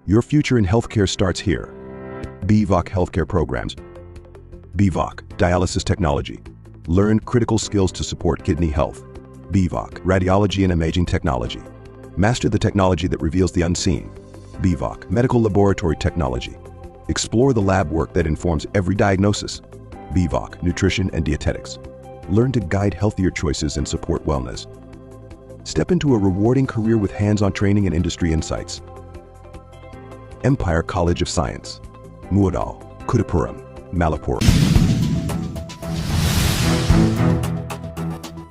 Your future in healthcare starts here. BVOC Healthcare Programs. BVOC, Dialysis Technology. Learn critical skills to support kidney health. BVOC, Radiology and Imaging Technology. Master the technology that reveals the unseen. BVOC, Medical Laboratory Technology. Explore the lab work that informs every diagnosis. BVOC, Nutrition and Dietetics. Learn to guide healthier choices and support wellness. Step into a rewarding career with hands-on training and industry insights. Empire College of Science. Muadal, Kudapuram, Malapur.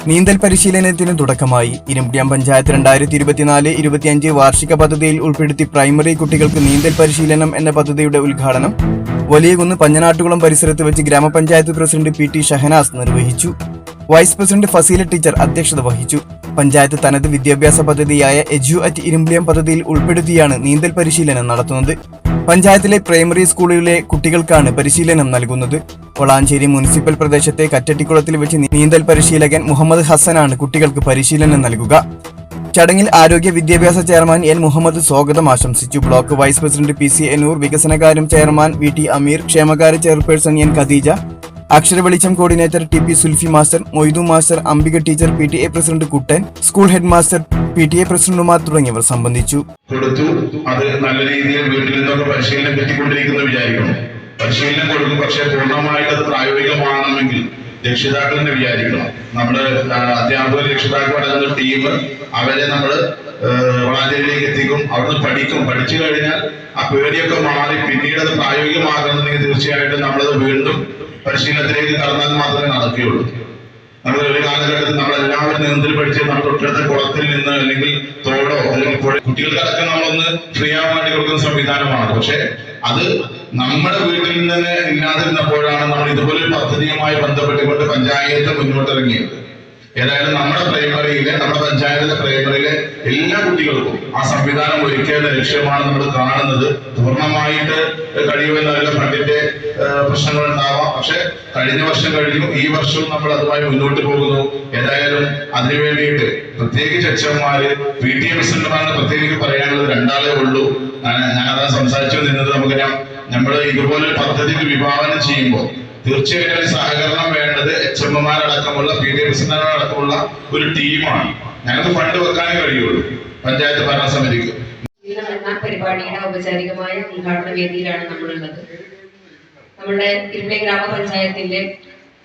നീന്തൽ പരിശീലനത്തിന് തുടക്കമായി ഇരുമ്പിയം പഞ്ചായത്ത് 2024-25 വാർഷിക പദ്ധതിയിൽ ഉൾപ്പെടുത്തി primary കുട്ടികൾക്ക് നീന്തൽ പരിശീലനം എന്ന പദ്ധതിയുടെ ഉദ്ഘാടനം വലിയകുന്ന് പഞ്ഞനാട്ടുകുളം പരിസരത്ത് വെച്ച് ഗ്രാമപഞ്ചായത്ത് പ്രസിഡന്റ് PT ഷഹനാസ് നിർവഹിച്ചു. വൈസ് പ്രസിഡന്റ് ഫസീല ടീച്ചർ അധ്യക്ഷത വഹിച്ചു. പഞ്ചായത്ത് തനത് വിദ്യാഭ്യാസ പദ്ധതിയായ എജു അറ്റ് ഇരുമ്പിയം പദ്ധതിയിൽ ഉൾപ്പെടുത്തിയാണ് നീന്തൽ പരിശീലനം നടത്തുന്നത്. പഞ്ചായത്തിലെ പ്രൈമറി സ്കൂളുകളിലെ കുട്ടികൾക്കാണ് പരിശീലനം നൽകുന്നത്. വളാഞ്ചേരി മുനിസിപ്പൽ പ്രദേശത്തെ കറ്റട്ടിക്കുളത്തിൽ വെച്ച് നീന്തൽ പരിശീലകൻ മുഹമ്മദ് ഹസനാണ് കുട്ടികൾക്ക് പരിശീലനം നൽകുക. ചടങ്ങിൽ ആരോഗ്യ വിദ്യാഭ്യാസ ചെയർമാൻ N മുഹമ്മദ് സ്വാഗതം ആശംസിച്ചു. Block vice president PC Ennur, വികസനകാര്യം ചെയർമാൻ VT അമീർ, ക്ഷേമകാര്യ chairperson N Khadeeja, Akshara Velicham coordinator TP Sulfi master, Moidu master, Ambika teacher, PTA president Kuttan, school head master, PTA പ്രസിഡന്റുമാർ തുടങ്ങിയവർ സംബന്ധിച്ചു. അത് നല്ല രീതിയിൽ വീട്ടിൽ നിന്നൊക്കെ പരിശീലനം കിട്ടിക്കൊണ്ടിരിക്കുന്ന വിചാരിക്കണം. പരിശീലനം കൊടുക്കും, പക്ഷേ പൂർണ്ണമായിട്ട് അത് പ്രായോഗികമാണെങ്കിൽ രക്ഷിതാക്കൾ തന്നെ വിചാരിക്കണം. നമ്മുടെ അധ്യാപകർ, രക്ഷിതാക്കൾ അടങ്ങുന്ന ടീം അവരെ നമ്മൾ വളാഞ്ചേരിയിലേക്ക് എത്തിക്കും. അവിടുന്ന് പഠിക്കും. പഠിച്ചു കഴിഞ്ഞാൽ ആ പേടിയൊക്കെ മാറി പിന്നീട് അത് പ്രായോഗികമാകണമെങ്കിൽ തീർച്ചയായിട്ടും നമ്മളത് വീണ്ടും പരിശീലനത്തിലേക്ക് കടന്നാൽ മാത്രമേ നടക്കുകയുള്ളൂ. നമ്മൾ ഒരു കാലഘട്ടത്തിൽ നമ്മളെല്ലാവരും നീന്തൽ പഠിച്ച് നമ്മൾ തൊട്ടടുത്ത കുളത്തിൽ നിന്ന് അല്ലെങ്കിൽ തോടോ അല്ലെങ്കിൽ കുട്ടികൾക്കടക്കം നമ്മളൊന്ന് ഫ്രീ ആവാൻ വേണ്ടി കൊടുക്കുന്ന സംവിധാനമാണ്. പക്ഷെ അത് നമ്മുടെ വീട്ടിൽ നിന്ന് ഇല്ലാതിരുന്നപ്പോഴാണ് നമ്മൾ ഇതുപോലെ പദ്ധതിയുമായി ബന്ധപ്പെട്ടുകൊണ്ട് പഞ്ചായത്ത് മുന്നോട്ടിറങ്ങിയത്. ഏതായാലും നമ്മുടെ പഞ്ചായത്തിലെ പ്രൈമറിയിലെ എല്ലാ കുട്ടികൾക്കും ആ സംവിധാനം ഒരുക്കേണ്ട ലക്ഷ്യമാണ് നമ്മൾ കാണുന്നത്. പൂർണ്ണമായിട്ട് കഴിയുമെന്നല്ല, ഫണ്ടിന്റെ പ്രശ്നങ്ങൾ ഉണ്ടാവാം. പക്ഷെ കഴിഞ്ഞ വർഷം കഴിഞ്ഞു, ഈ വർഷവും നമ്മൾ അതുമായി മുന്നോട്ട് പോകുന്നു. ഏതായാലും അതിനു വേണ്ടിയിട്ട് പ്രത്യേകിച്ച് അച്ഛന്മാര് PTA പ്രസിഡന്റുമാരെന്ന് പ്രത്യേകിച്ച് പറയാനുള്ളത് രണ്ടാളേ ഉള്ളൂ. ഞാനതാ സംസാരിച്ചു നിന്നത്. നമുക്കറിയാം, നമ്മൾ ഇതുപോലെ പദ്ധതിക്ക് വിഭാവനം ചെയ്യുമ്പോൾ തീർച്ചയായിട്ടും സഹകരണം വേണ്ടത് HMമാരടക്കമുള്ള PTA പ്രസിഡന്റുമാരടക്കമുള്ള ഒരു ടീമാണ്. ഞങ്ങൾക്ക് ഫണ്ട് വെക്കാനേ കഴിയുള്ളൂ പഞ്ചായത്ത് ഭരണസമിതിക്ക്. പരിപാടിയുടെ ഔപചാരികമായ ഉദ്ഘാടന വേദിയിലാണ് നമ്മളുള്ളത്. നമ്മുടെ ഇരുമ്പിയം ഗ്രാമപഞ്ചായത്തിന്റെ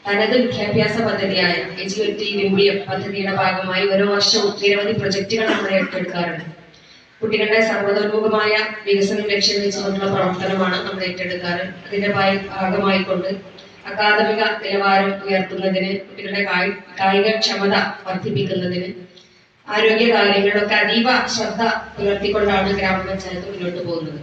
തനത് വിദ്യാഭ്യാസ പദ്ധതിയായ എജു അറ്റ് ഇരുമ്പിയം പദ്ധതിയുടെ ഭാഗമായി ഓരോ വർഷവും നിരവധി പ്രൊജക്ടുകൾ നമ്മൾ ഏറ്റെടുക്കാറുണ്ട്. കുട്ടികളുടെ സർവ്വതോന്മുഖമായ വികസനം ലക്ഷ്യം വെച്ചുകൊണ്ടുള്ള പ്രവർത്തനമാണ് നമ്മൾ ഏറ്റെടുക്കാറ്. അതിന്റെ ഭാഗമായിക്കൊണ്ട് അക്കാദമിക നിലവാരം ഉയർത്തുന്നതിന്, കുട്ടികളുടെ കായികക്ഷമത വർദ്ധിപ്പിക്കുന്നതിന്, ആരോഗ്യ കാര്യങ്ങളിലൊക്കെ അതീവ ശ്രദ്ധ പുലർത്തിക്കൊണ്ടാണ് ഗ്രാമപഞ്ചായത്ത് മുന്നോട്ട് പോകുന്നത്.